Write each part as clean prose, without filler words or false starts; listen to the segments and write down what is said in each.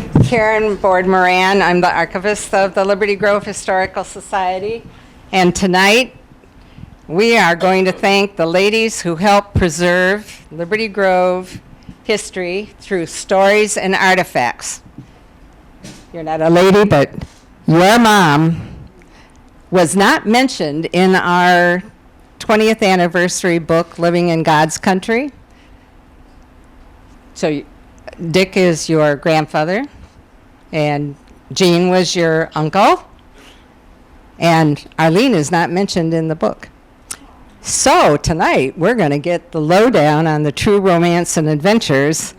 Karen Board Moran. I'm the archivist of the Liberty Grove Historical Society. And tonight, we are going to thank the ladies who helped preserve Liberty Grove history through stories and artifacts. You're not a lady, but your mom was not mentioned in our 20th anniversary book, Living in God's Country. So Dick is your grandfather, and Gene was your uncle, and Arlene is not mentioned in the book. So tonight, we're going to get the lowdown on the true romance and adventures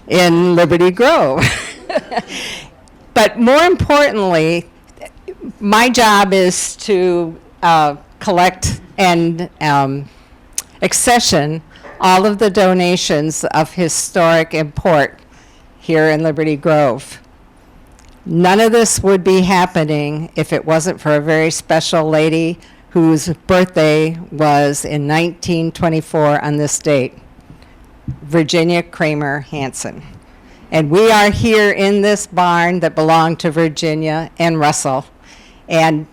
in Liberty Grove. But more importantly, my job is to collect and accession all of the donations of historic import here in Liberty Grove. None of this would be happening if it wasn't for a very special lady whose birthday was in 1924 on this date, Virginia Kramer Hansen. And we are here in this barn that belonged to Virginia and Russell. And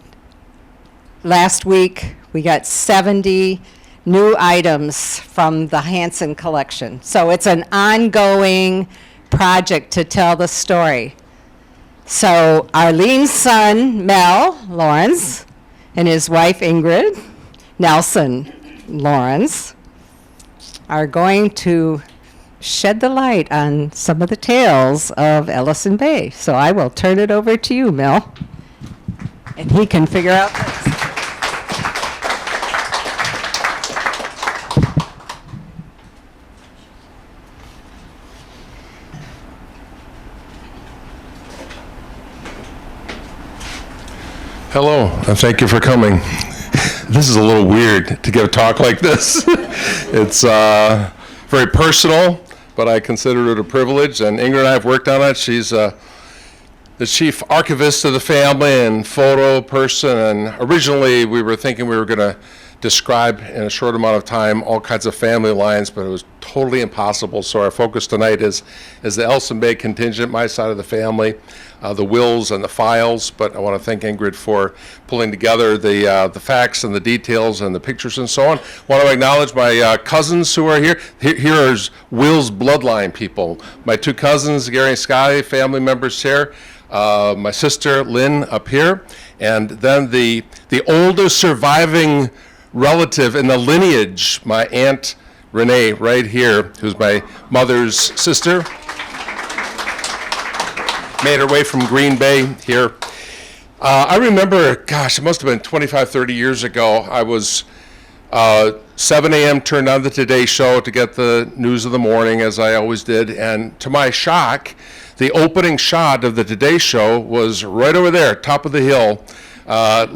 last week, we got 70 new items from the Hansen collection. So it's an ongoing project to tell the story. So Arlene's son, Mel Lawrenz, and his wife, Ingrid Nelson Lawrence, are going to shed the light on some of the tales of Ellison Bay. So I will turn it over to you, Mel, and he can figure out this. Hello, and thank you for coming. This is a little weird to give a talk like this. It's very personal, but I consider it a privilege, and Ingrid and I have worked on it. She's the chief archivist of the family and photo person, and originally we were thinking we were going to describe in a short amount of time all kinds of family lines, but it was totally impossible. So our focus tonight is the Ellison Bay contingent, my side of the family, the wills and the files. But I want to thank Ingrid for pulling together the facts and the details and the pictures and so on. I want to acknowledge my cousins who are here. Here are Will's bloodline people. My two cousins, Gary and Scotty, family members here. My sister Lynn up here, and then the oldest surviving relative in the lineage, my Aunt Renee, right here, who's my mother's sister. Made her way from Green Bay here. I remember, gosh, it must have been 25, 30 years ago. I was 7 a.m. turned on the Today Show to get the news of the morning, as I always did, and to my shock, the opening shot of the Today Show was right over there, top of the hill,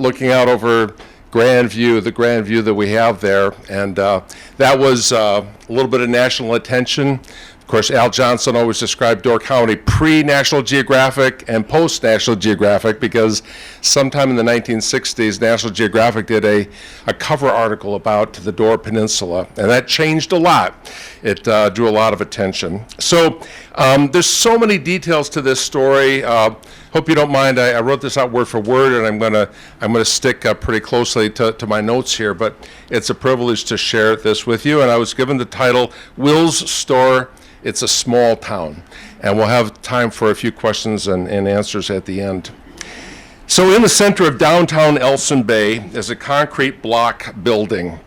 looking out over the grand view that we have there. And that was a little bit of national attention. Of course, Al Johnson always described Door County pre-National Geographic and post-National Geographic, because sometime in the 1960s, National Geographic did a cover article about the Door Peninsula, and that changed a lot. It drew a lot of attention. So there's so many details to this story. Hope you don't mind. I wrote this out word for word, and I'm gonna stick pretty closely to my notes here. But it's a privilege to share this with you. And I was given the title Will's Store. It's a small town, and we'll have time for a few questions and answers at the end. So in the center of downtown Ellison Bay is a concrete block building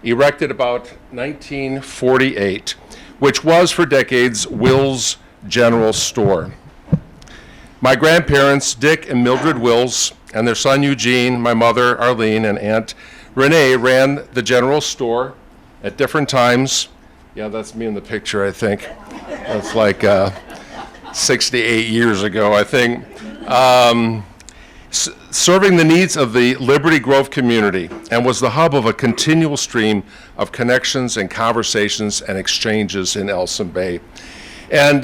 erected about 1948, which was for decades Will's General Store. My grandparents, Dick and Mildred Wills, and their son Eugene, my mother Arlene, and Aunt Renee ran the general store at different times. Yeah, that's me in the picture, I think. That's like 68 years ago, I think. Serving the needs of the Liberty Grove community, and was the hub of a continual stream of connections and conversations and exchanges in Ellison Bay. And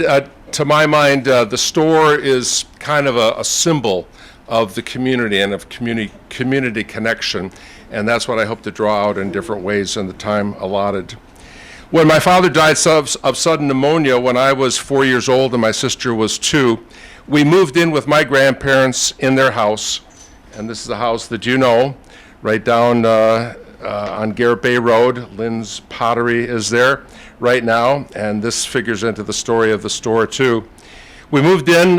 to my mind, the store is kind of a symbol of the community and of community connection, and that's what I hope to draw out in different ways in the time allotted. When my father died of sudden pneumonia when I was 4 years old and my sister was 2, We moved in with my grandparents in their house, and this is the house that you know, right down on Garrett Bay Road. Lynn's Pottery is there right now, and this figures into the story of the store too. We moved in,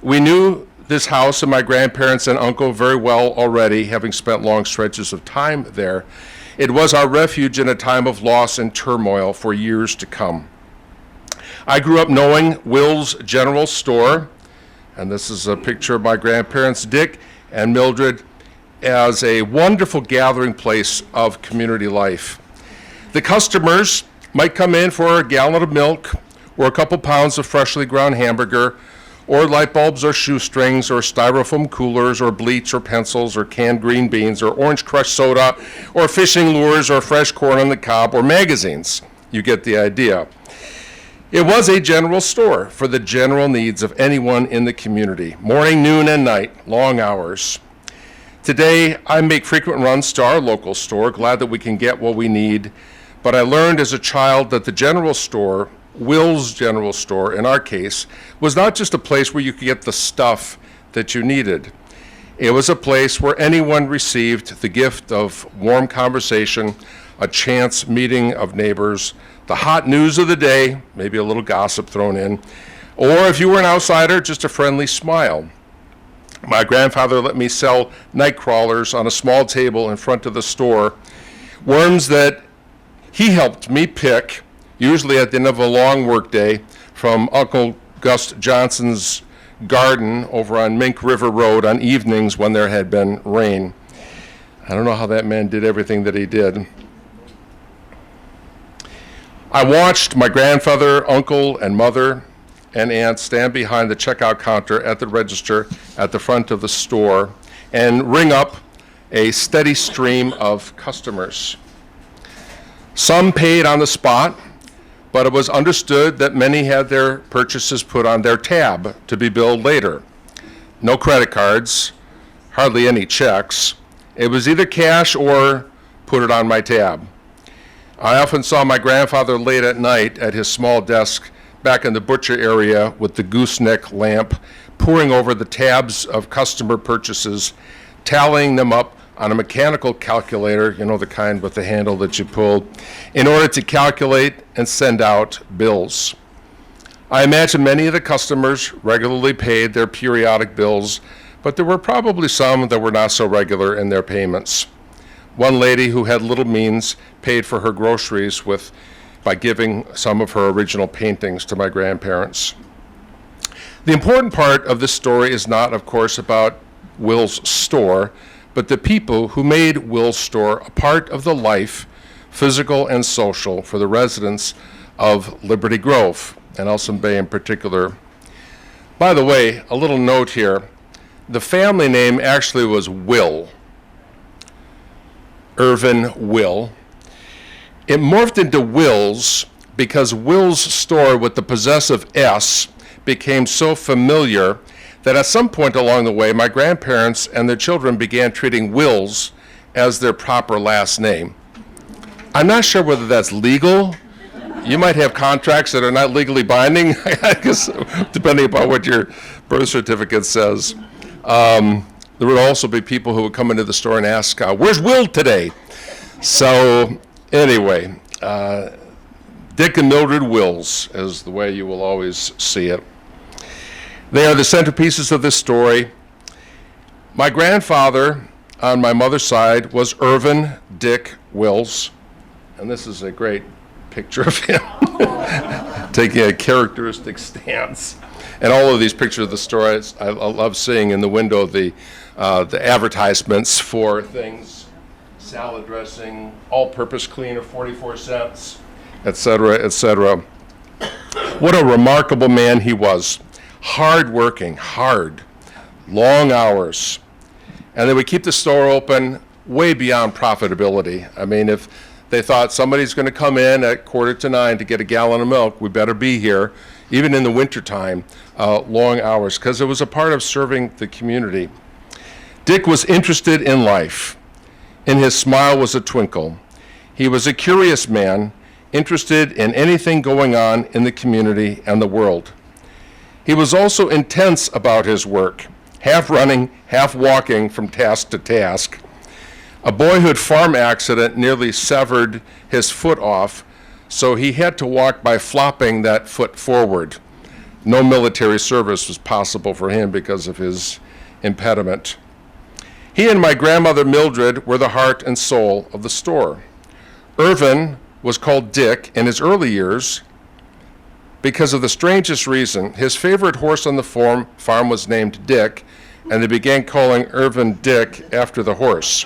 we knew this house and my grandparents and uncle very well already, having spent long stretches of time there. It was our refuge in a time of loss and turmoil for years to come. I grew up knowing Wills General Store, and this is a picture of my grandparents, Dick and Mildred, as a wonderful gathering place of community life. The customers might come in for a gallon of milk or a couple pounds of freshly ground hamburger, or light bulbs or shoestrings or styrofoam coolers or bleach or pencils or canned green beans or orange crushed soda or fishing lures or fresh corn on the cob or magazines. You get the idea. It was a general store for the general needs of anyone in the community, morning, noon, and night, long hours. Today, I make frequent runs to our local store, glad that we can get what we need, but I learned as a child that the general store, Wills General Store in our case, was not just a place where you could get the stuff that you needed. It was a place where anyone received the gift of warm conversation, a chance meeting of neighbors, the hot news of the day, maybe a little gossip thrown in, or if you were an outsider, just a friendly smile. My grandfather let me sell night crawlers on a small table in front of the store, worms that he helped me pick, usually at the end of a long workday, from Uncle Gus Johnson's garden over on Mink River Road on evenings when there had been rain. I don't know how that man did everything that he did. I watched my grandfather, uncle, and mother and aunt stand behind the checkout counter at the register at the front of the store and ring up a steady stream of customers. Some paid on the spot, but it was understood that many had their purchases put on their tab to be billed later. No credit cards, hardly any checks. It was either cash or put it on my tab. I often saw my grandfather late at night at his small desk back in the butcher area with the gooseneck lamp, poring over the tabs of customer purchases, tallying them up on a mechanical calculator, you know, the kind with the handle that you pull, in order to calculate and send out bills. I imagine many of the customers regularly paid their periodic bills, but there were probably some that were not so regular in their payments. One lady who had little means paid for her groceries by giving some of her original paintings to my grandparents. The important part of this story is not, of course, about Will's store, but the people who made Will's store a part of the life, physical and social, for the residents of Liberty Grove, and Ellison Bay in particular. By the way, a little note here. The family name actually was Will. Irvin Will. It morphed into Wills because Will's store with the possessive S became so familiar that at some point along the way, my grandparents and their children began treating Wills as their proper last name. I'm not sure whether that's legal. You might have contracts that are not legally binding, I guess, depending upon what your birth certificate says. There would also be people who would come into the store and ask, where's Will today? So anyway, Dick and Mildred Wills is the way you will always see it. They are the centerpieces of this story. My grandfather on my mother's side was Irvin Dick Wills, and this is a great picture of him taking a characteristic stance. And all of these pictures of the story, I love seeing in the window the advertisements for things, salad dressing, all-purpose cleaner, 44 cents, et cetera, et cetera. What a remarkable man he was. Hard-working, long hours. And they would keep the store open way beyond profitability. I mean, if they thought somebody's going to come in at 8:45 to get a gallon of milk, we better be here, even in the wintertime, long hours, because it was a part of serving the community. Dick was interested in life. In his smile was a twinkle. He was a curious man, interested in anything going on in the community and the world. He was also intense about his work, half running, half walking from task to task. A boyhood farm accident nearly severed his foot off, so he had to walk by flopping that foot forward. No military service was possible for him because of his impediment. He and my grandmother Mildred were the heart and soul of the store. Irvin was called Dick in his early years because of the strangest reason. His favorite horse on the farm was named Dick, and they began calling Irvin Dick after the horse.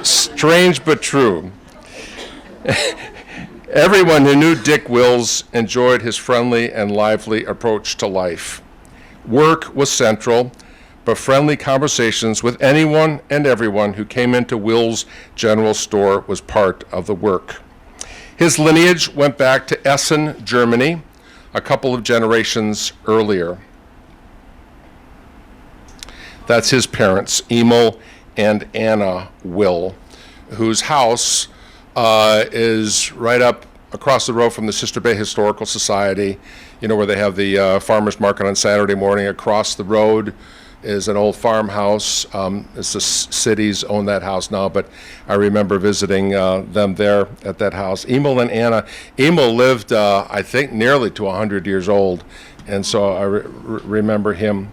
Strange but true. Everyone who knew Dick Wills enjoyed his friendly and lively approach to life. Work was central, but friendly conversations with anyone and everyone who came into Wills' General Store was part of the work. His lineage went back to Essen, Germany, a couple of generations earlier. That's his parents, Emil and Anna Will, whose house is right up across the road from the Sister Bay Historical Society, you know, where they have the farmers market on Saturday morning. Across the road is an old farmhouse. It's the cities own that house now, but I remember visiting them there at that house. Emil and Anna. Emil lived, I think, nearly to 100 years old, and so I remember him.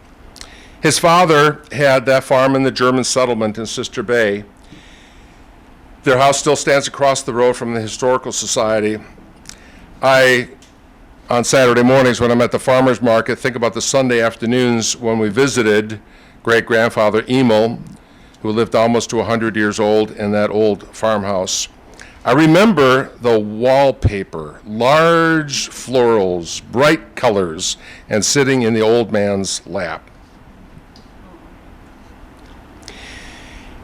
His father had that farm in the German settlement in Sister Bay. Their house still stands across the road from the Historical Society. On Saturday mornings when I'm at the farmer's market, think about the Sunday afternoons when we visited great-grandfather Emil, who lived almost to 100 years old in that old farmhouse. I remember the wallpaper, large florals, bright colors, and sitting in the old man's lap.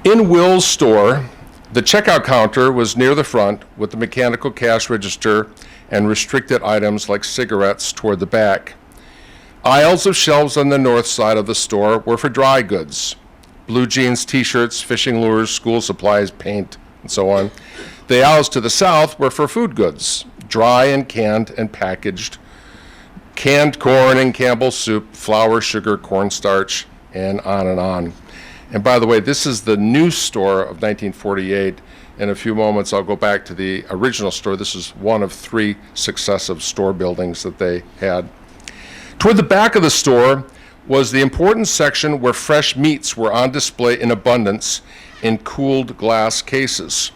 In Will's store, the checkout counter was near the front with the mechanical cash register and restricted items like cigarettes toward the back. Aisles of shelves on the north side of the store were for dry goods, blue jeans, t-shirts, fishing lures, school supplies, paint, and so on. The aisles to the south were for food goods, dry and canned and packaged, canned corn and Campbell's soup, flour, sugar, cornstarch, and on and on. And by the way, this is the new store of 1948. In a few moments, I'll go back to the original store. This is one of 3 successive store buildings that they had. Toward the back of the store was the important section where fresh meats were on display in abundance in cooled glass cases.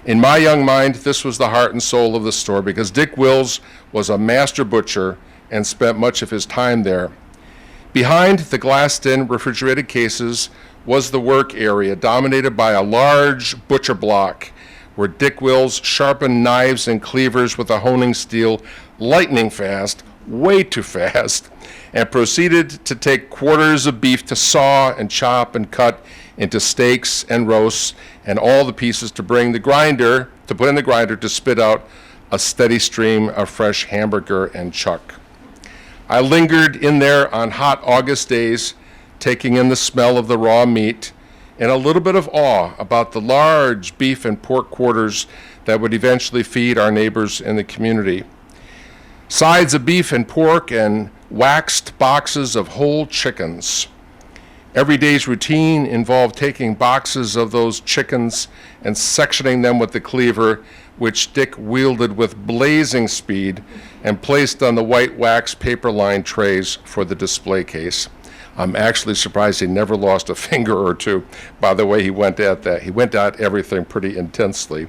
In my young mind, this was the heart and soul of the store because Dick Wills was a master butcher and spent much of his time there. Behind the glassed-in refrigerated cases was the work area, dominated by a large butcher block where Dick Wills sharpened knives and cleavers with a honing steel lightning fast, way too fast, and proceeded to take quarters of beef to saw and chop and cut into steaks and roasts and all the pieces to put in the grinder to spit out a steady stream of fresh hamburger and chuck. I lingered in there on hot August days, taking in the smell of the raw meat and a little bit of awe about the large beef and pork quarters that would eventually feed our neighbors in the community. Sides of beef and pork and waxed boxes of whole chickens. Every day's routine involved taking boxes of those chickens and sectioning them with the cleaver, which Dick wielded with blazing speed and placed on the white wax paper-lined trays for the display case. I'm actually surprised he never lost a finger or two by the way he went at that. He went at everything pretty intensely.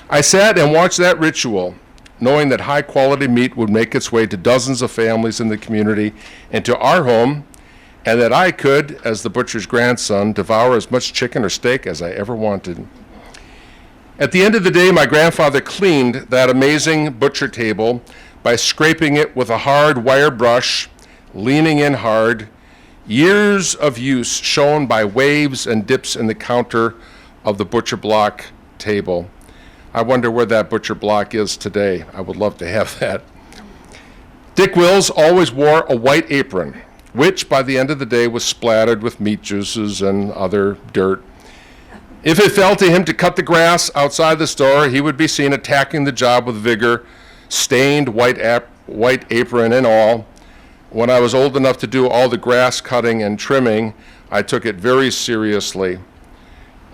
I sat and watched that ritual, knowing that high-quality meat would make its way to dozens of families in the community and to our home, and that I could, as the butcher's grandson, devour as much chicken or steak as I ever wanted. At the end of the day, my grandfather cleaned that amazing butcher table by scraping it with a hard wire brush, leaning in hard, years of use shown by waves and dips in the counter of the butcher block table. I wonder where that butcher block is today. I would love to have that. Dick Wills always wore a white apron, which by the end of the day was splattered with meat juices and other dirt. If it fell to him to cut the grass outside the store, he would be seen attacking the job with vigor, stained white apron and all. When I was old enough to do all the grass cutting and trimming, I took it very seriously.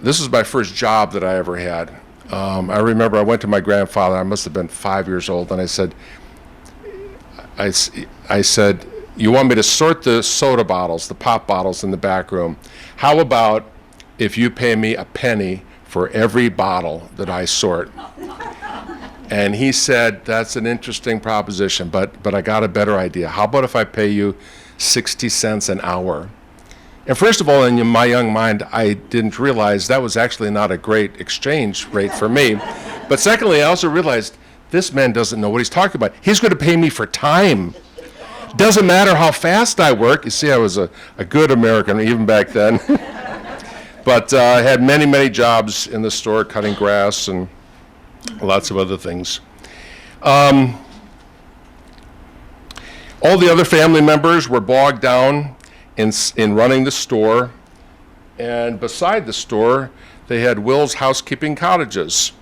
This is my first job that I ever had. I remember I went to my grandfather, I must have been 5 years old, and I said, you want me to sort the soda bottles, the pop bottles in the back room. How about if you pay me a penny for every bottle that I sort? And he said, that's an interesting proposition, but I got a better idea. How about if I pay you 60 cents an hour? And first of all, in my young mind, I didn't realize that was actually not a great exchange rate for me. But secondly, I also realized this man doesn't know what he's talking about. He's going to pay me for time. Doesn't matter how fast I work. You see, I was a good American even back then. But I had many, many jobs in the store, cutting grass and lots of other things. All the other family members were bogged down in running the store. And beside the store, they had Wills housekeeping cottages.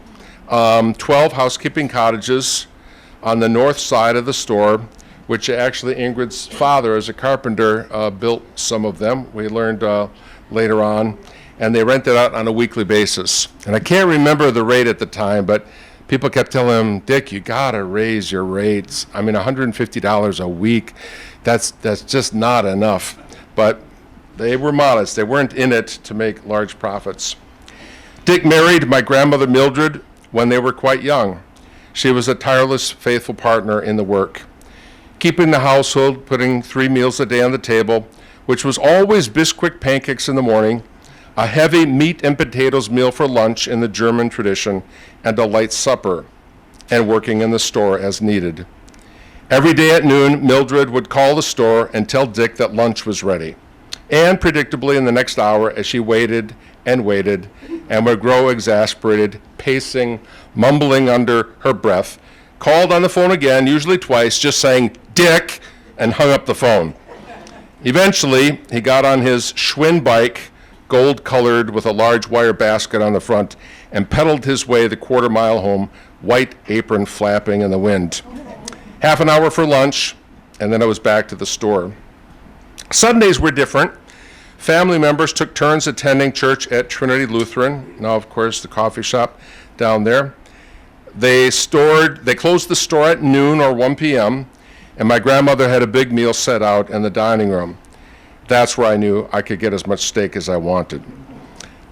12 housekeeping cottages on the north side of the store, which actually Ingrid's father, as a carpenter, built some of them. We learned later on. And they rented out on a weekly basis. And I can't remember the rate at the time, but people kept telling him, Dick, you gotta raise your rates. I mean, $150 a week, that's just not enough. But they were modest. They weren't in it to make large profits. Dick married my grandmother Mildred when they were quite young. She was a tireless, faithful partner in the work, keeping the household, putting 3 meals a day on the table, which was always Bisquick pancakes in the morning, a heavy meat and potatoes meal for lunch in the German tradition, and a light supper, and working in the store as needed. Every day at noon, Mildred would call the store and tell Dick that lunch was ready. And predictably, in the next hour, as she waited and waited and would grow exasperated, pacing, mumbling under her breath, called on the phone again, usually twice, just saying, Dick, and hung up the phone. Eventually, he got on his Schwinn bike, gold-colored with a large wire basket on the front, and pedaled his way the quarter-mile home, white apron flapping in the wind. Half an hour for lunch, and then I was back to the store. Sundays were different. Family members took turns attending church at Trinity Lutheran, now, of course, the coffee shop down there. They closed the store at noon or 1 p.m., and my grandmother had a big meal set out in the dining room. That's where I knew I could get as much steak as I wanted.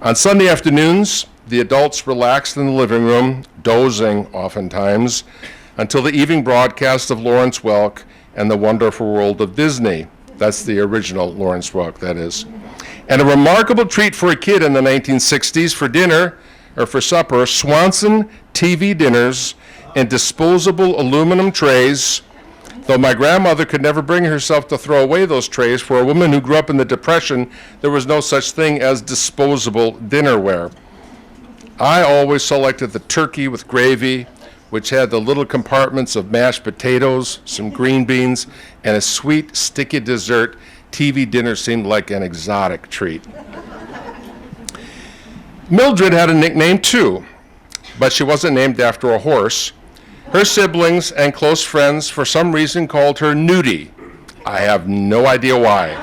On Sunday afternoons, the adults relaxed in the living room, dozing oftentimes, until the evening broadcast of Lawrence Welk and the Wonderful World of Disney. That's the original Lawrence Welk, that is. And a remarkable treat for a kid in the 1960s for dinner, or for supper, Swanson TV dinners in disposable aluminum trays. Though my grandmother could never bring herself to throw away those trays, for a woman who grew up in the Depression, there was no such thing as disposable dinnerware. I always selected the turkey with gravy, which had the little compartments of mashed potatoes, some green beans, and a sweet, sticky dessert. TV dinner seemed like an exotic treat. Mildred had a nickname too, but she wasn't named after a horse. Her siblings and close friends, for some reason, called her Nudie. I have no idea why.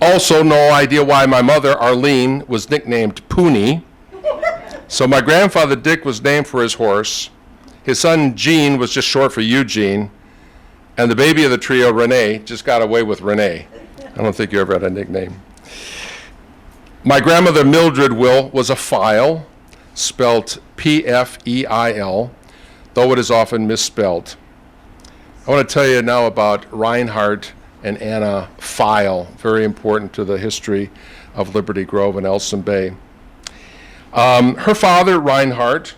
Also, no idea why my mother, Arlene, was nicknamed Poonie. So my grandfather, Dick, was named for his horse. His son, Gene, was just short for Eugene. And the baby of the trio, Renee, just got away with Renee. I don't think you ever had a nickname. My grandmother, Mildred Wills, was a file, spelt P-F-E-I-L, though it is often misspelled. I want to tell you now about Reinhardt and Anna File, very important to the history of Liberty Grove and Ellison Bay. Her father, Reinhardt,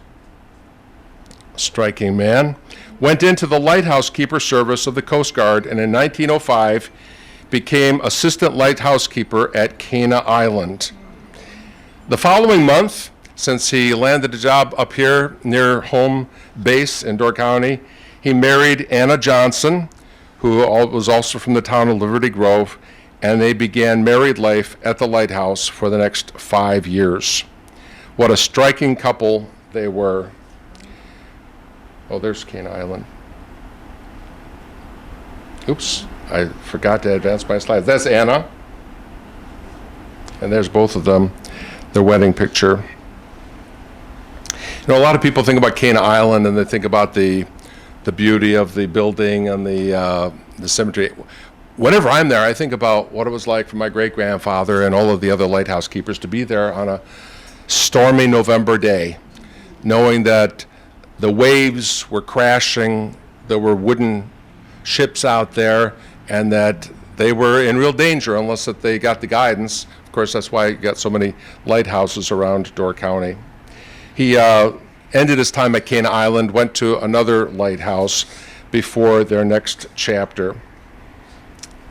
a striking man, went into the lighthouse keeper service of the Coast Guard, and in 1905 became assistant lighthouse keeper at Cana Island. The following month, since he landed a job up here near home base in Door County, he married Anna Johnson, who was also from the town of Liberty Grove, and they began married life at the lighthouse for the next 5 years. What a striking couple they were. Oh, there's Cana Island. Oops, I forgot to advance my slides. That's Anna. And there's both of them, their wedding picture. You know, a lot of people think about Cana Island and they think about the beauty of the building and the cemetery. Whenever I'm there, I think about what it was like for my great-grandfather and all of the other lighthouse keepers to be there on a stormy November day, knowing that the waves were crashing, there were wooden ships out there, and that they were in real danger unless that they got the guidance. Of course, that's why you got so many lighthouses around Door County. He ended his time at Cana Island, went to another lighthouse before their next chapter.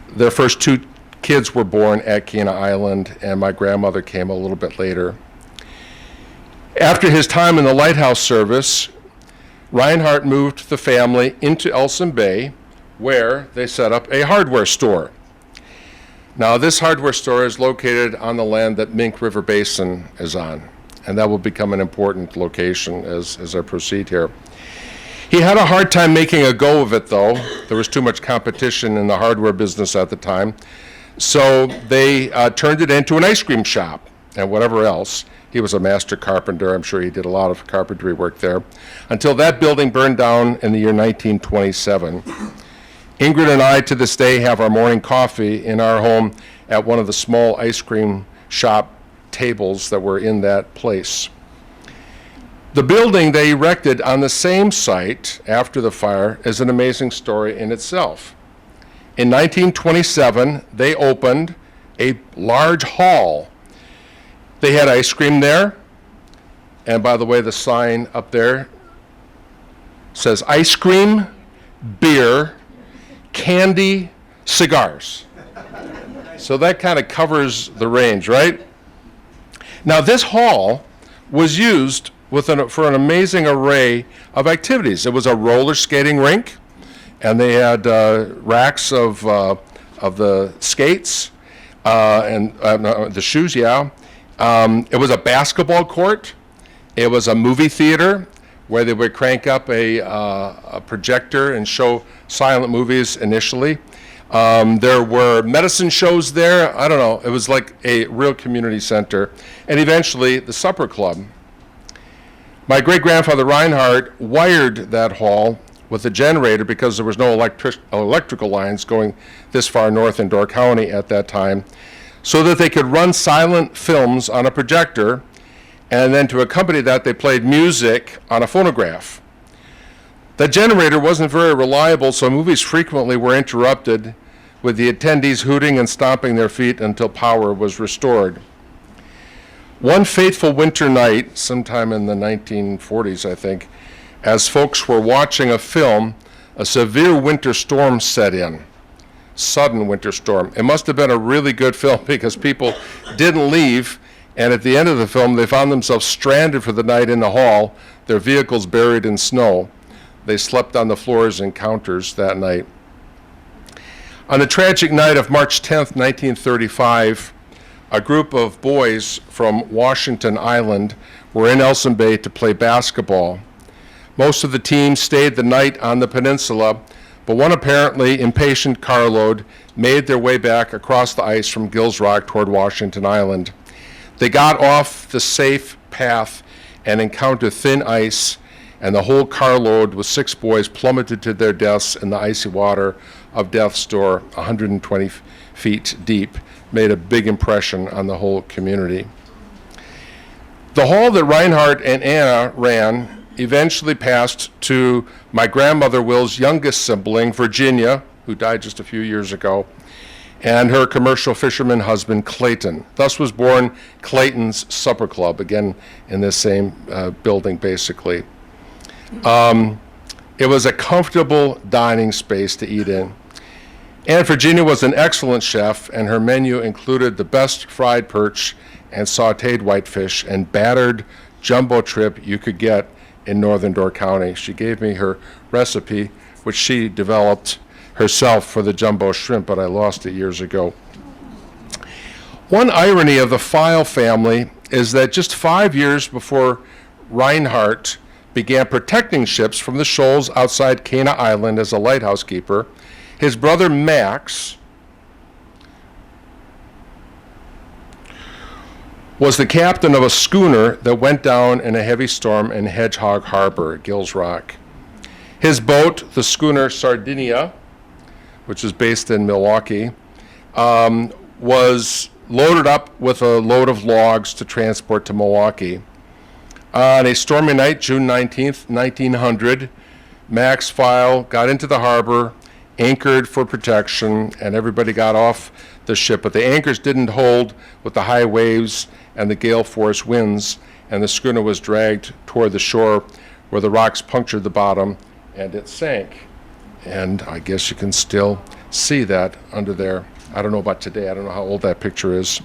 Their first two kids were born at Cana Island, and my grandmother came a little bit later. After his time in the lighthouse service, Reinhardt moved the family into Ellison Bay, where they set up a hardware store. Now, this hardware store is located on the land that Mink River Basin is on, and that will become an important location as I proceed here. He had a hard time making a go of it, though. There was too much competition in the hardware business at the time. So they turned it into an ice cream shop and whatever else. He was a master carpenter. I'm sure he did a lot of carpentry work there, until that building burned down in the year 1927. Ingrid and I, to this day, have our morning coffee in our home at one of the small ice cream shop tables that were in that place. The building they erected on the same site after the fire is an amazing story in itself. In 1927, they opened a large hall. They had ice cream there, and by the way, the sign up there says ice cream, beer, candy, cigars. So that kind of covers the range, right? Now, this hall was used for an amazing array of activities. It was a roller skating rink, and they had racks of the skates and the shoes, yeah. It was a basketball court. It was a movie theater where they would crank up a projector and show silent movies initially. There were medicine shows there. I don't know. It was like a real community center. And eventually, the supper club. My great-grandfather Reinhardt wired that hall with a generator because there was no electrical lines going this far north in Door County at that time, so that they could run silent films on a projector, and then to accompany that, they played music on a phonograph. The generator wasn't very reliable, so movies frequently were interrupted with the attendees hooting and stomping their feet until power was restored. One fateful winter night, sometime in the 1940s, I think, as folks were watching a film, a severe winter storm set in. Sudden winter storm. It must have been a really good film because people didn't leave, and at the end of the film, they found themselves stranded for the night in the hall, their vehicles buried in snow. They slept on the floors in counters that night. On the tragic night of March 10th, 1935, a group of boys from Washington Island were in Ellison Bay to play basketball. Most of the team stayed the night on the peninsula, but one apparently impatient carload made their way back across the ice from Gills Rock toward Washington Island. They got off the safe path and encountered thin ice, and the whole carload with 6 boys plummeted to their deaths in the icy water of Death's Door, 120 feet deep. Made a big impression on the whole community. The hall that Reinhardt and Anna ran eventually passed to my grandmother Will's youngest sibling, Virginia, who died just a few years ago, and her commercial fisherman husband, Clayton. Thus was born Clayton's Supper Club, again in this same building, basically. It was a comfortable dining space to eat in. Aunt Virginia was an excellent chef, and her menu included the best fried perch and sautéed whitefish and battered jumbo trip you could get in northern Door County. She gave me her recipe, which she developed herself for the jumbo shrimp, but I lost it years ago. One irony of the File family is that just 5 years before Reinhardt began protecting ships from the shoals outside Cana Island as a lighthouse keeper, His brother Max was the captain of a schooner that went down in a heavy storm in Hedgehog Harbor, Gills Rock. His boat, the schooner Sardinia, which is based in Milwaukee, was loaded up with a load of logs to transport to Milwaukee. On a stormy night, June 19th, 1900, Max File got into the harbor, anchored for protection, and everybody got off the ship. But the anchors didn't hold with the high waves and the gale force winds, and the schooner was dragged toward the shore where the rocks punctured the bottom and it sank. And I guess you can still see that under there. I don't know about today. I don't know how old that picture is.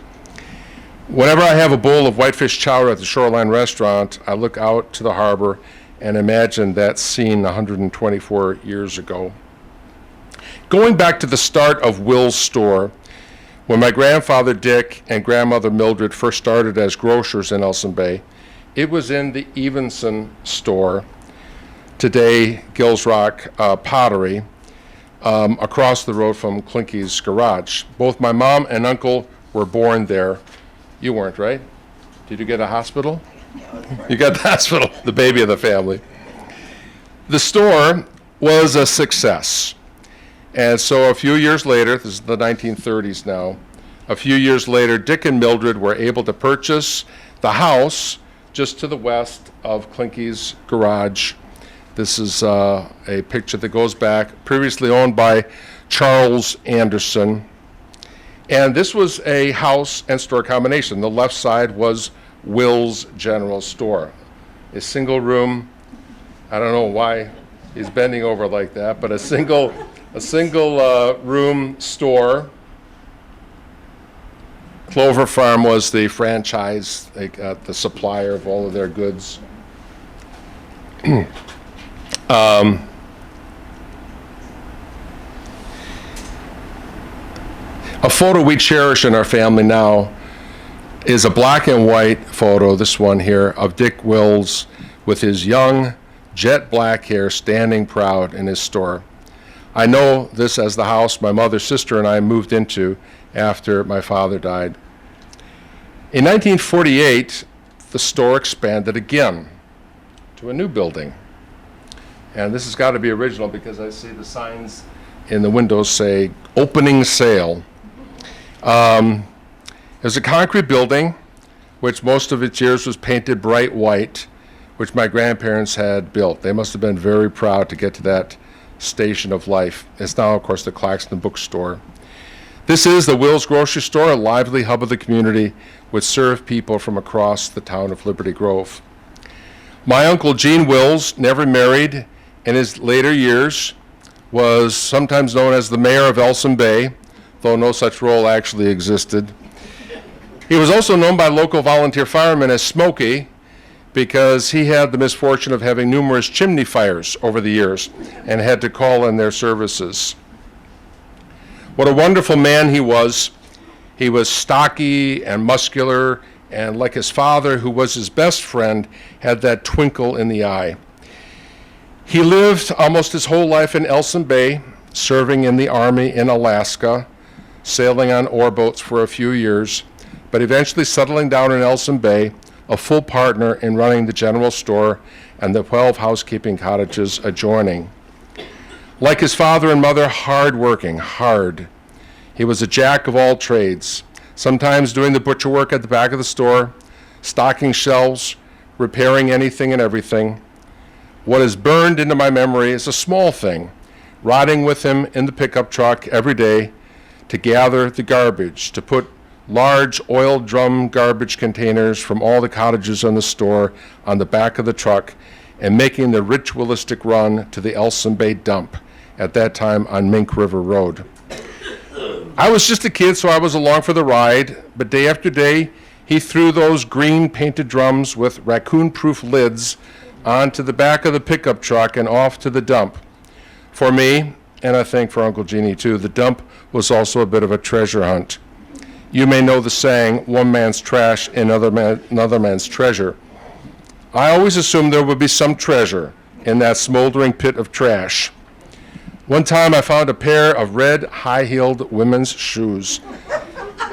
Whenever I have a bowl of whitefish chowder at the Shoreline restaurant, I look out to the harbor and imagine that scene 124 years ago. Going back to the start of Will's store, when my grandfather Dick and grandmother Mildred first started as grocers in Ellison Bay, it was in the Evenson store, today Gills Rock Pottery, across the road from Clinky's garage. Both my mom and uncle were born there. You weren't, right? Did you get a hospital? You got the hospital, the baby of the family. The store was a success. And so a few years later, this is the 1930s now, a few years later, Dick and Mildred were able to purchase the house just to the west of Clinky's garage. This is a picture that goes back, previously owned by Charles Anderson. And this was a house and store combination. The left side was Will's General Store, a single room. I don't know why he's bending over like that, but a single room store. Clover Farm was the franchise, the supplier of all of their goods. A photo we cherish in our family now is a black and white photo, this one here, of Dick Wills with his young, jet black hair standing proud in his store. I know this as the house my mother, sister, and I moved into after my father died. In 1948, the store expanded again to a new building. And this has got to be original because I see the signs in the windows say opening sale. It was a concrete building, which most of its years was painted bright white, which my grandparents had built. They must have been very proud to get to that station of life. It's now, of course, the Claxton Bookstore. This is the Wills Grocery Store, a lively hub of the community, which served people from across the town of Liberty Grove. My uncle Eugene Wills, never married, in his later years, was sometimes known as the mayor of Ellison Bay, though no such role actually existed. He was also known by local volunteer firemen as Smokey because he had the misfortune of having numerous chimney fires over the years and had to call in their services. What a wonderful man he was. He was stocky and muscular, and like his father, who was his best friend, had that twinkle in the eye. He lived almost his whole life in Ellison Bay, serving in the Army in Alaska, sailing on ore boats for a few years, but eventually settling down in Ellison Bay, a full partner in running the general store and the 12 housekeeping cottages adjoining. Like his father and mother, hard-working, hard. He was a jack of all trades, sometimes doing the butcher work at the back of the store, stocking shelves, repairing anything and everything. What is burned into my memory is a small thing, riding with him in the pickup truck every day to gather the garbage, to put large oil drum garbage containers from all the cottages in the store on the back of the truck and making the ritualistic run to the Ellison Bay dump, at that time on Mink River Road. I was just a kid, so I was along for the ride, but day after day, he threw those green painted drums with raccoon-proof lids onto the back of the pickup truck and off to the dump. For me, and I think for Uncle Jeannie too, the dump was also a bit of a treasure hunt. You may know the saying, one man's trash, another man's treasure. I always assumed there would be some treasure in that smoldering pit of trash. One time I found a pair of red high-heeled women's shoes,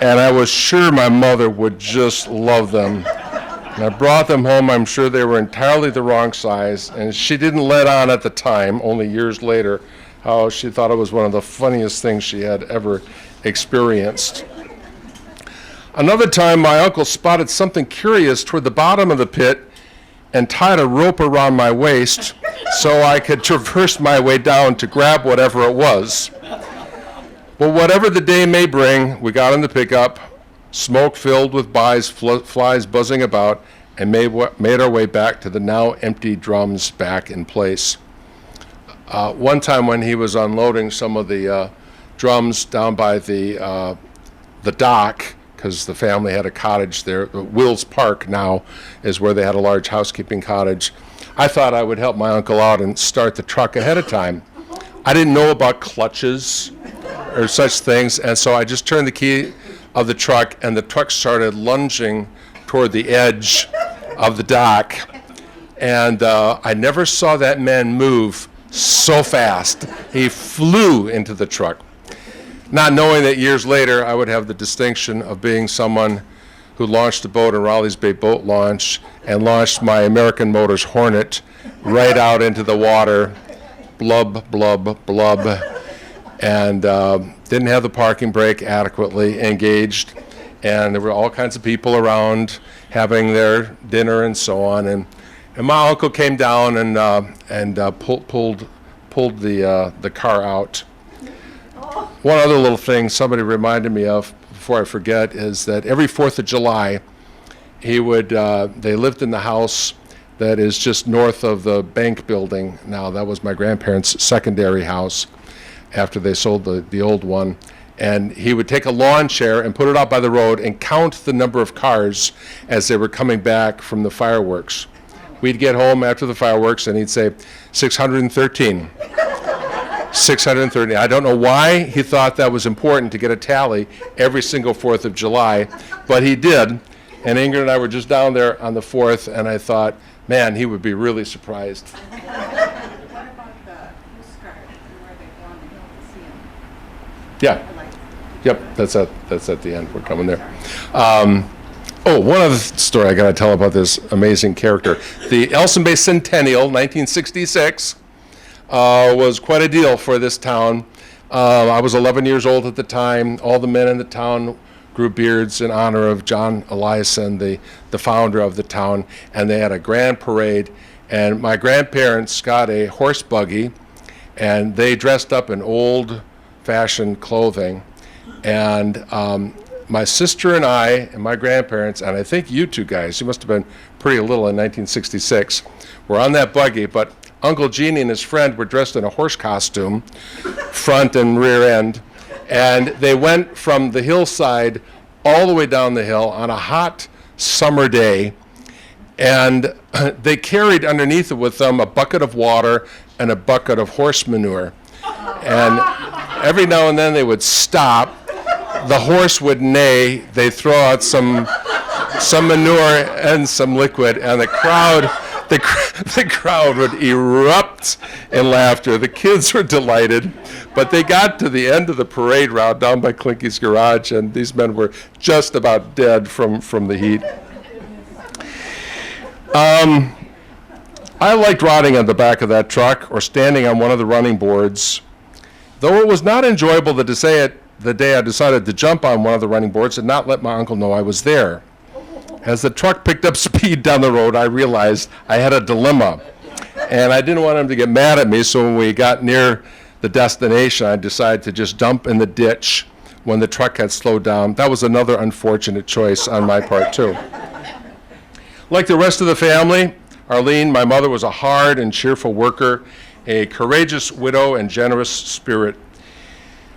and I was sure my mother would just love them. And I brought them home. I'm sure they were entirely the wrong size, and she didn't let on at the time, only years later, how she thought it was one of the funniest things she had ever experienced. Another time, my uncle spotted something curious toward the bottom of the pit and tied a rope around my waist so I could traverse my way down to grab whatever it was. Well, whatever the day may bring, we got in the pickup, smoke filled with flies buzzing about, and made our way back to the now empty drums back in place. One time when he was unloading some of the drums down by the dock, because the family had a cottage there, Wills Park now is where they had a large housekeeping cottage, I thought I would help my uncle out and start the truck ahead of time. I didn't know about clutches or such things, and so I just turned the key of the truck, and the truck started lunging toward the edge of the dock, and I never saw that man move so fast. He flew into the truck, not knowing that years later I would have the distinction of being someone who launched a boat in Raleigh's Bay Boat Launch and launched my American Motors Hornet right out into the water, blub, blub, blub, and didn't have the parking brake adequately engaged, and there were all kinds of people around having their dinner and so on, and my uncle came down and pulled the car out. One other little thing somebody reminded me of before I forget is that every 4th of July, they lived in the house that is just north of the bank building now. That was my grandparents' secondary house after they sold the old one. And he would take a lawn chair and put it out by the road and count the number of cars as they were coming back from the fireworks. We'd get home after the fireworks and he'd say, 613. 630. I don't know why he thought that was important to get a tally every single 4th of July, but he did. And Ingrid and I were just down there on the 4th, and I thought, man, he would be really surprised. What about the postcard and where they go on the hill to see him? Yeah. Yep, that's at the end. We're coming there. One other story I got to tell about this amazing character. The Ellison Bay Centennial, 1966. Was quite a deal for this town. I was 11 years old at the time. All the men in the town grew beards in honor of John Ellison, the founder of the town, and they had a grand parade. And my grandparents got a horse buggy, and they dressed up in old-fashioned clothing. And my sister and I and my grandparents, and I think you two guys, you must have been pretty little in 1966, were on that buggy, but Uncle Gene and his friend were dressed in a horse costume, front and rear end, and they went from the hillside all the way down the hill on a hot summer day, and they carried underneath it with them a bucket of water and a bucket of horse manure. And every now and then they would stop, the horse would neigh, they'd throw out some manure and some liquid, and the crowd would erupt in laughter. The kids were delighted, but they got to the end of the parade route down by Clinky's garage, and these men were just about dead from the heat. I liked riding on the back of that truck or standing on one of the running boards, though it was not enjoyable the day I decided to jump on one of the running boards and not let my uncle know I was there. As the truck picked up speed down the road, I realized I had a dilemma, and I didn't want him to get mad at me, so when we got near the destination, I decided to just dump in the ditch when the truck had slowed down. That was another unfortunate choice on my part, too. Like the rest of the family, Arlene, my mother, was a hard and cheerful worker, a courageous widow and generous spirit.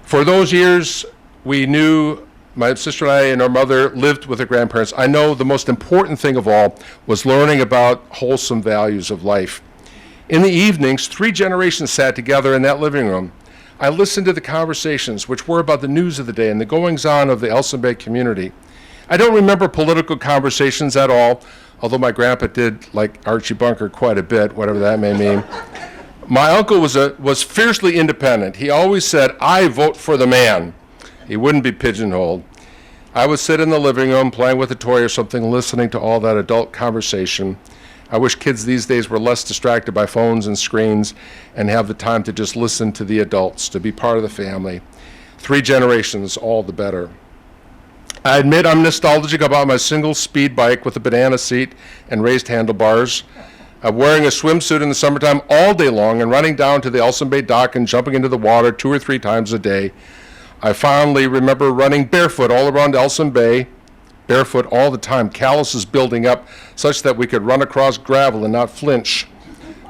For those years, we knew my sister and I and our mother lived with her grandparents. I know the most important thing of all was learning about wholesome values of life. In the evenings, 3 generations sat together in that living room. I listened to the conversations, which were about the news of the day and the goings-on of the Ellison Bay community. I don't remember political conversations at all, although my grandpa did like Archie Bunker quite a bit, whatever that may mean. My uncle was fiercely independent. He always said, "I vote for the man." He wouldn't be pigeonholed. I would sit in the living room playing with a toy or something, listening to all that adult conversation. I wish kids these days were less distracted by phones and screens and have the time to just listen to the adults, to be part of the family. 3 generations, all the better. I admit I'm nostalgic about my single speed bike with a banana seat and raised handlebars. I'm wearing a swimsuit in the summertime all day long and running down to the Ellison Bay dock and jumping into the water 2 or 3 times a day. I fondly remember running barefoot all around Ellison Bay, barefoot all the time, calluses building up such that we could run across gravel and not flinch.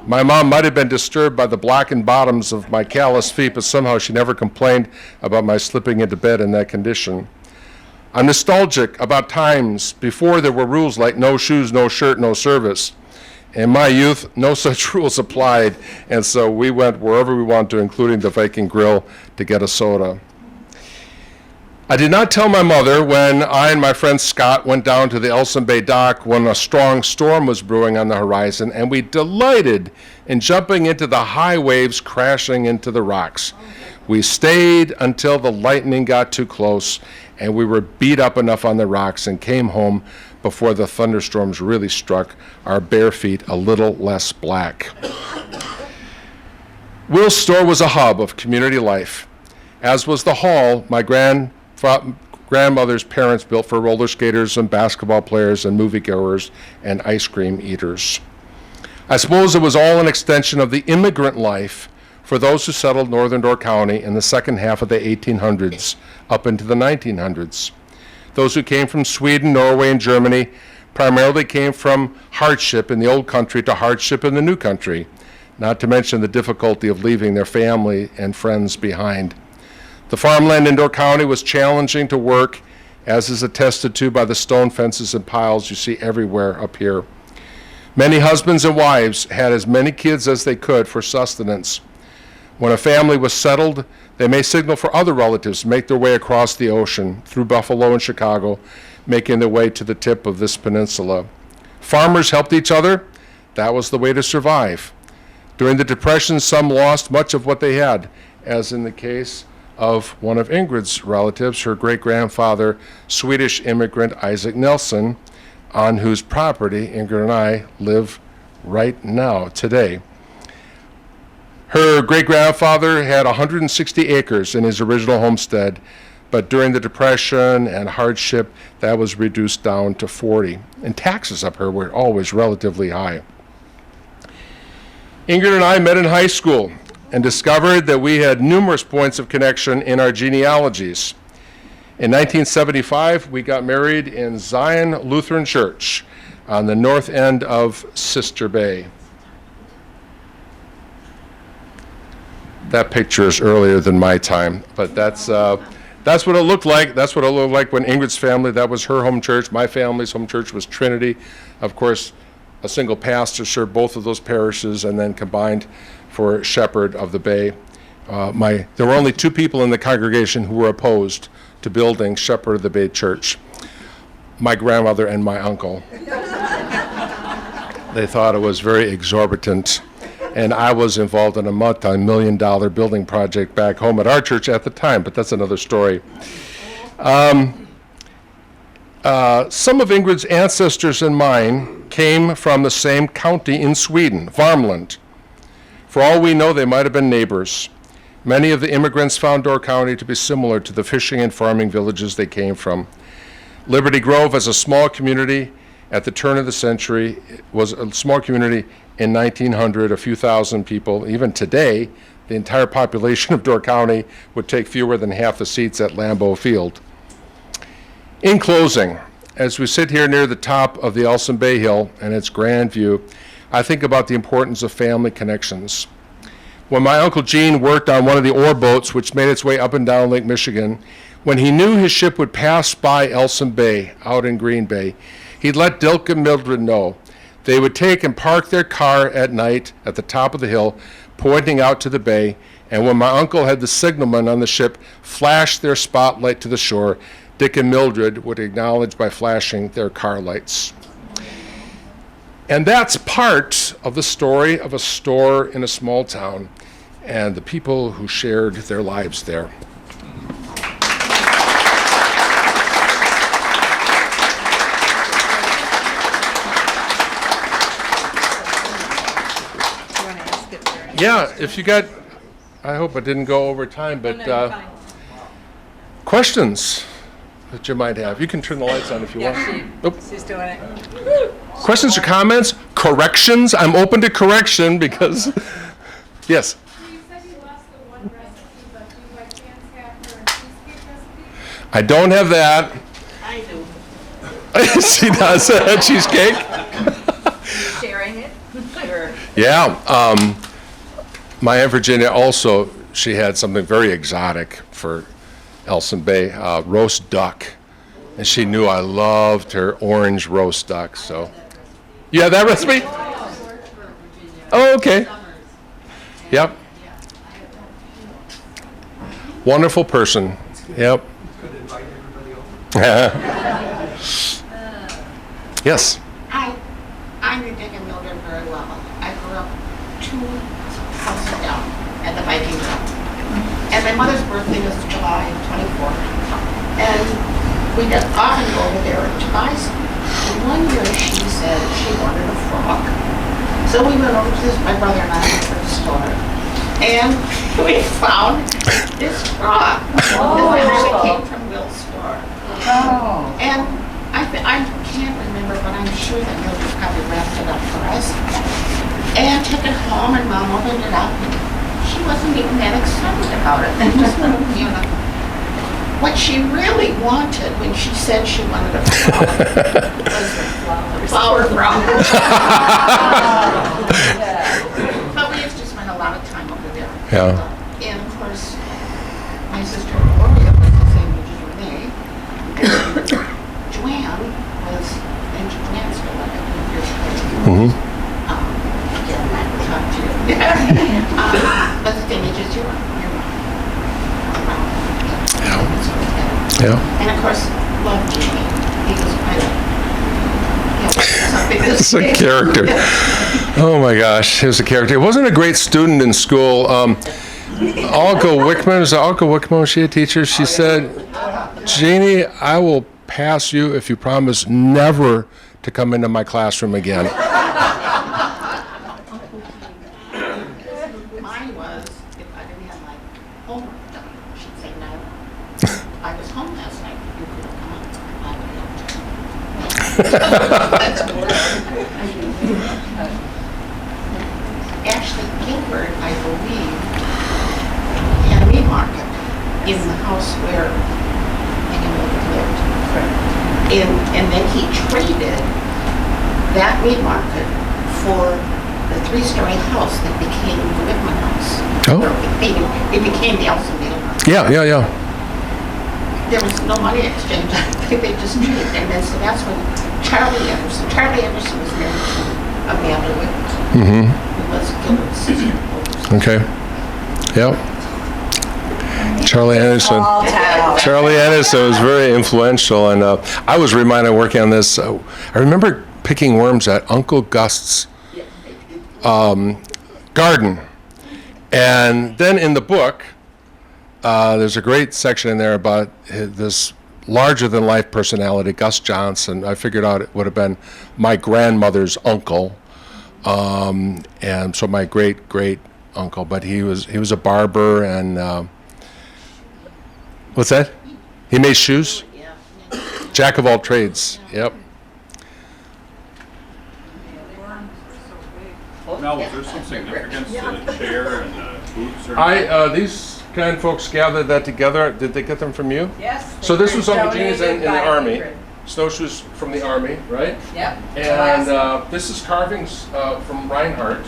My mom might have been disturbed by the blackened bottoms of my calloused feet, but somehow she never complained about my slipping into bed in that condition. I'm nostalgic about times before there were rules like no shoes, no shirt, no service. In my youth, no such rules applied, and so we went wherever we wanted to, including the Viking Grill, to get a soda. I did not tell my mother when I and my friend Scott went down to the Ellison Bay dock when a strong storm was brewing on the horizon, and we delighted in jumping into the high waves crashing into the rocks. We stayed until the lightning got too close, and we were beat up enough on the rocks and came home before the thunderstorms really struck, our bare feet a little less black. Will's store was a hub of community life, as was the hall my grandmother's parents built for roller skaters and basketball players and moviegoers and ice cream eaters. I suppose it was all an extension of the immigrant life for those who settled northern Door County in the second half of the 1800s up into the 1900s. Those who came from Sweden, Norway, and Germany primarily came from hardship in the old country to hardship in the new country, not to mention the difficulty of leaving their family and friends behind. The farmland in Door County was challenging to work, as is attested to by the stone fences and piles you see everywhere up here. Many husbands and wives had as many kids as they could for sustenance. When a family was settled, they may signal for other relatives to make their way across the ocean through Buffalo and Chicago, making their way to the tip of this peninsula. Farmers helped each other. That was the way to survive. During the Depression, some lost much of what they had, as in the case of one of Ingrid's relatives, her great-grandfather, Swedish immigrant Isaac Nelson, on whose property Ingrid and I live right now, today. Her great-grandfather had 160 acres in his original homestead, but during the Depression and hardship, that was reduced down to 40. And taxes up here were always relatively high. Ingrid and I met in high school and discovered that we had numerous points of connection in our genealogies. In 1975, we got married in Zion Lutheran Church on the north end of Sister Bay. That picture is earlier than my time, but that's what it looked like. That's what it looked like when Ingrid's family, that was her home church. My family's home church was Trinity. Of course, a single pastor served both of those parishes and then combined for Shepherd of the Bay. There were only 2 people in the congregation who were opposed to building Shepherd of the Bay Church, my grandmother and my uncle. They thought it was very exorbitant, and I was involved in a multi-million-dollar building project back home at our church at the time, but that's another story. Some of Ingrid's ancestors and mine came from the same county in Sweden, Värmland. For all we know, they might have been neighbors. Many of the immigrants found Door County to be similar to the fishing and farming villages they came from. Liberty Grove, as a small community at the turn of the century, was a small community in 1900, a few thousand people. Even today, the entire population of Door County would take fewer than half the seats at Lambeau Field. In closing, as we sit here near the top of the Ellison Bay Hill and its grand view, I think about the importance of family connections. When my Uncle Eugene worked on one of the ore boats which made its way up and down Lake Michigan, when he knew his ship would pass by Ellison Bay out in Green Bay, he'd let Dilk and Mildred know. They would take and park their car at night at the top of the hill, pointing out to the bay, and when my uncle had the signalman on the ship flash their spotlight to the shore, Dick and Mildred would acknowledge by flashing their car lights. And that's part of the story of a store in a small town and the people who shared their lives there. Yeah, if you got, I hope it didn't go over time, but questions that you might have. You can turn the lights on if you want. She's doing it. Questions or comments? Corrections? I'm open to correction because, yes. You said you lost the one recipe, but do you by chance have her cheesecake recipe? I don't have that. I do. She does. Cheesecake? Sharing it? Sure. Yeah. My Aunt Virginia also, she had something very exotic for Ellison Bay, roast duck. And she knew I loved her orange roast duck, so. You have that recipe? Oh, okay. Yep. Wonderful person. Yep. Yes. I knew Dick and Mildred very well. I grew up 2 houses down at the Viking Club. And my mother's birthday was July 24th. And we would often go over there to buy some. And one year she said she wanted a frog. So we went over to this, my brother and I went to the store. And we found this frog. Oh. This actually came from Will's store. Oh. And I can't remember, but I'm sure that Mildred probably wrapped it up for us. And took it home, and Mom opened it up, and she wasn't even that excited about it. Just, you know, what she really wanted when she said she wanted a frog was the flower frog. But we used to spend a lot of time over there. Yeah. And of course, my sister Gloria was the same age as Renee. Joanne was, and Joanne's still like a few years ago. Again, I will talk to you. Was the same age as your mom. Yeah. And of course, loved Eugene. He was quite something It's a character. Oh my gosh, he was a character. He wasn't a great student in school. Olga Wickman, was it Olga Wickman, was she a teacher? She said, Jeannie, I will pass you if you promise never to come into my classroom again. Mine was, if I didn't have my homework done, she'd say, no, I was home last night, you could come on. Actually, Gilbert, I believe, had a meat market in the house where Mildred lived. And then he traded that meat market for the 3-story house that became the Whitman house. Oh. It became the Ellison Bay market. Yeah. There was no money exchange. They just traded. And then so that's when Charlie Anderson was married to Amanda Whitman, who was Gilbert's sister. Okay. Yep. Charlie Anderson. Charlie Anderson was very influential, and I was reminded working on this. I remember picking worms at Uncle Gust's garden, and then in the book, there's a great section in there about this larger-than-life personality, Gus Johnson. I figured out it would have been my grandmother's uncle, and so my great uncle. But he was a barber and. What's that? He made shoes? Jack of all trades. Yep. Now, was there some significance to the chair and the boots? Or These kind folks gathered that together. Did they get them from you? Yes. So this was Uncle Genie's in the by Army. Mildred. Snowshoes from the Army, right? Yep. And this is carvings from Reinhardt.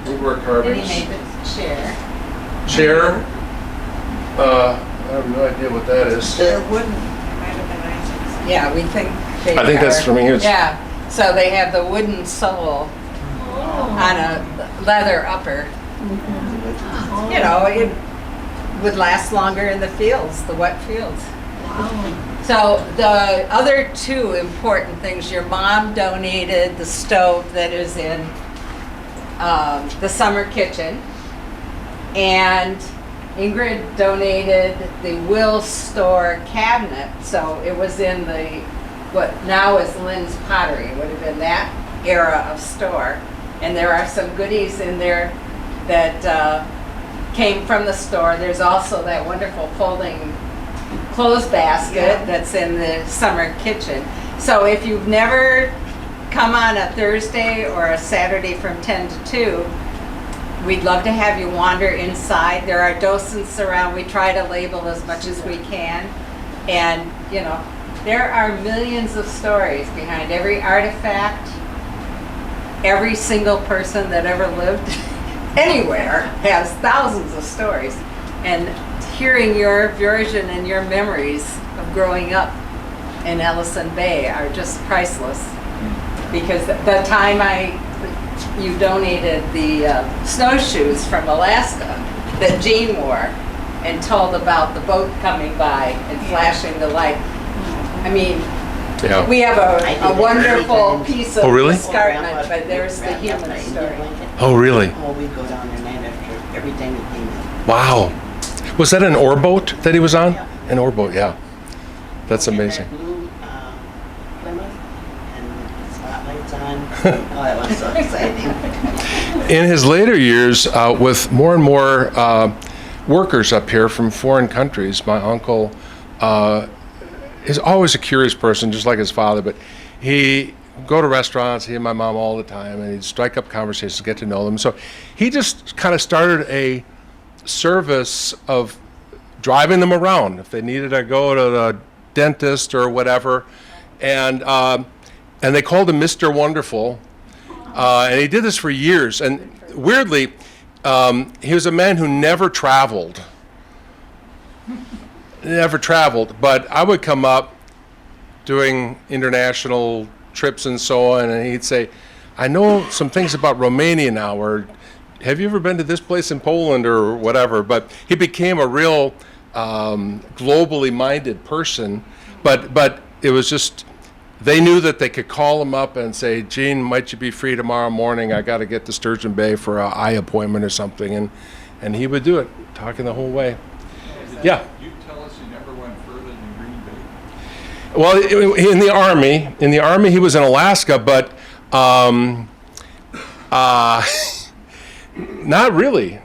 Woodwork And carvings. he made the chair. Chair. I have no idea what that is. They're wooden. Might have been Isaac's. Yeah, we think they I think that's are. from here. Yeah, so they have the wooden sole on a leather upper. You know, it would last longer in the fields, the wet fields. So the other two important things, your mom donated the stove that is in the summer kitchen, and Ingrid donated the Wills store cabinet. So it was in the, what now is Lynn's Pottery. It would have been that era of store. And there are some goodies in there that came from the store. There's also that wonderful folding clothes basket that's in the summer kitchen. So if you've never come on a Thursday or a Saturday from 10 to 2, we'd love to have you wander inside. There are docents around. We try to label as much as we can. And, you know, there are millions of stories behind every artifact. Every single person that ever lived anywhere has thousands of stories. And hearing your version and your memories of growing up in Ellison Bay are just priceless. Because the time you donated the snowshoes from Alaska that Gene wore and told about the boat coming by and flashing the light. I mean, Yeah. we have a wonderful piece of Oh, really? escarpment, but there's the human story. Oh, really? Oh, we'd go down there night after everything that came in. Wow. Was that an oar boat that he was on? Yeah. An oar boat, yeah. That's And amazing. that blue Plymouth and the spotlights on. Oh, that was so exciting. In his later years, with more and more workers up here from foreign countries, my uncle is always a curious person, just like his father, but he go to restaurants, he and my mom all the time, and he'd strike up conversations, get to know them. So he just kind of started a service of driving them around if they needed to go to the dentist or whatever. And they called him Mr. Wonderful. And he did this for years. And weirdly, he was a man who never traveled. But I would come up doing international trips and so on, and he'd say, I know some things about Romania now, or have you ever been to this place in Poland or whatever? But he became a real globally minded person. But it was just, they knew that they could call him up and say, Gene, might you be free tomorrow morning? I got to get to Sturgeon Bay for an eye appointment or something. And he would do it, talking the whole way. Yeah. You tell us you never went further than Green Bay? Well, in the army, he was in Alaska, but not really.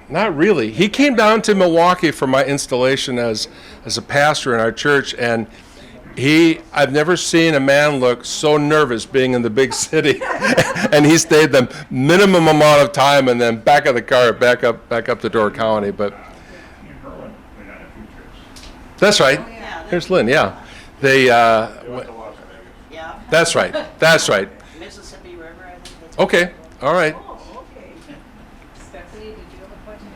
He came down to Milwaukee for my installation as a pastor in our church, and I've never seen a man look so nervous being in the big city. And he stayed the minimum amount of time, and then back of the car, back up to Door County. But that's right. Here's Lynn. Yeah, they. Yeah. That's right. Mississippi River, I think that's. Okay. All right. Stephanie, did you have a question?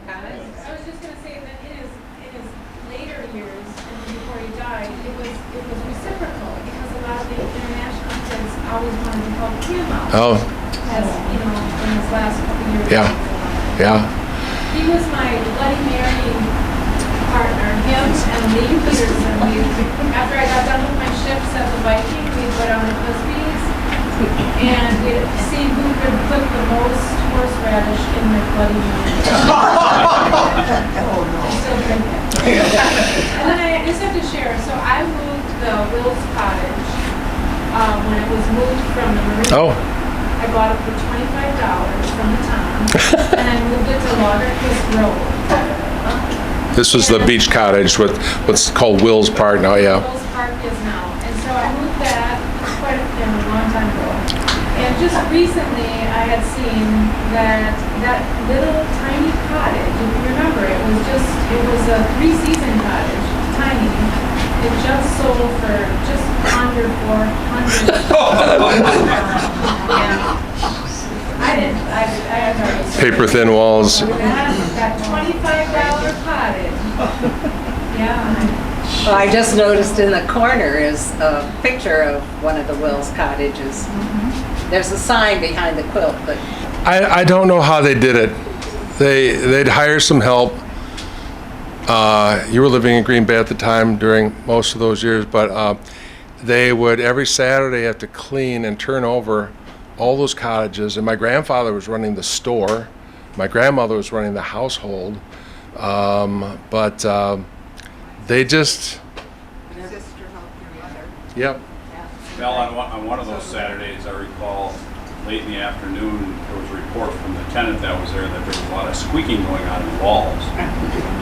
I was just gonna say that in his later years, and before he died, it was reciprocal, because a lot of the international kids always wanted to help him out. Oh. As, you know, in his last couple of years. Yeah. He was my Bloody Mary partner, him and Lee Peterson. After I got done with my shifts at the Viking, we'd go down to Crispies, and we'd see who could put the most horseradish in their Bloody Mary. Oh, no. I still drink it. And then I just have to share, so I moved the Wills Cottage when it was moved from the Marine. Oh. I bought it for $25 from the town, and I moved it to Lauderquist Road. This was the beach cottage with what's called Wills Park now. Yeah. Wills Park is now, and so I moved that quite a long time ago. And just recently, I had seen that little tiny cottage. If you remember, it was a 3-season cottage, tiny. It just sold for just under $400. Yeah. I had no Paper thin walls. that $25 cottage. Yeah. Well, I just noticed in the corner is a picture of one of the Wills cottages. There's a sign behind the quilt, but I don't know how they did it. They'd hire some help. You were living in Green Bay at the time during most of those years, but they would every Saturday have to clean and turn over all those cottages. And my grandfather was running the store. My grandmother was running the household. But they just, yep. Mel, on one of those Saturdays, I recall, late in the afternoon, there was a report from the tenant that was there that there was a lot of squeaking going on in the walls.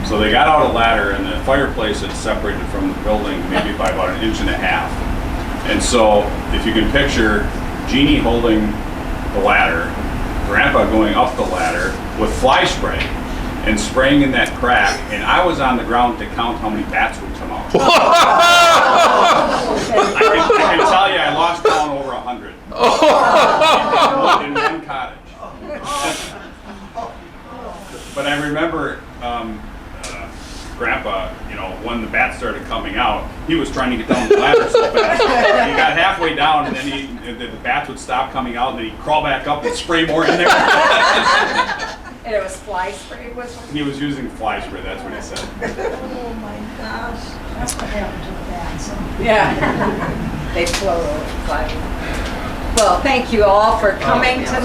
So they got out a ladder, and the fireplace had separated from the building maybe by about 1.5 inches. And so, if you can picture Jeannie holding the ladder, Grandpa going up the ladder with fly spray and spraying in that crack, and I was on the ground to count how many bats would come out. I can tell you I lost count over 100 in one cottage. But I remember Grandpa, you know, when the bats started coming out, he was trying to get down the ladder so fast. He got halfway down, and then the bats would stop coming out, and then he'd crawl back up and spray more in there. And it was fly spray, He was using fly spray, that's what he said. Oh my gosh. That's what happened to the bats. Yeah. They float over fly. Well, thank you all for coming tonight.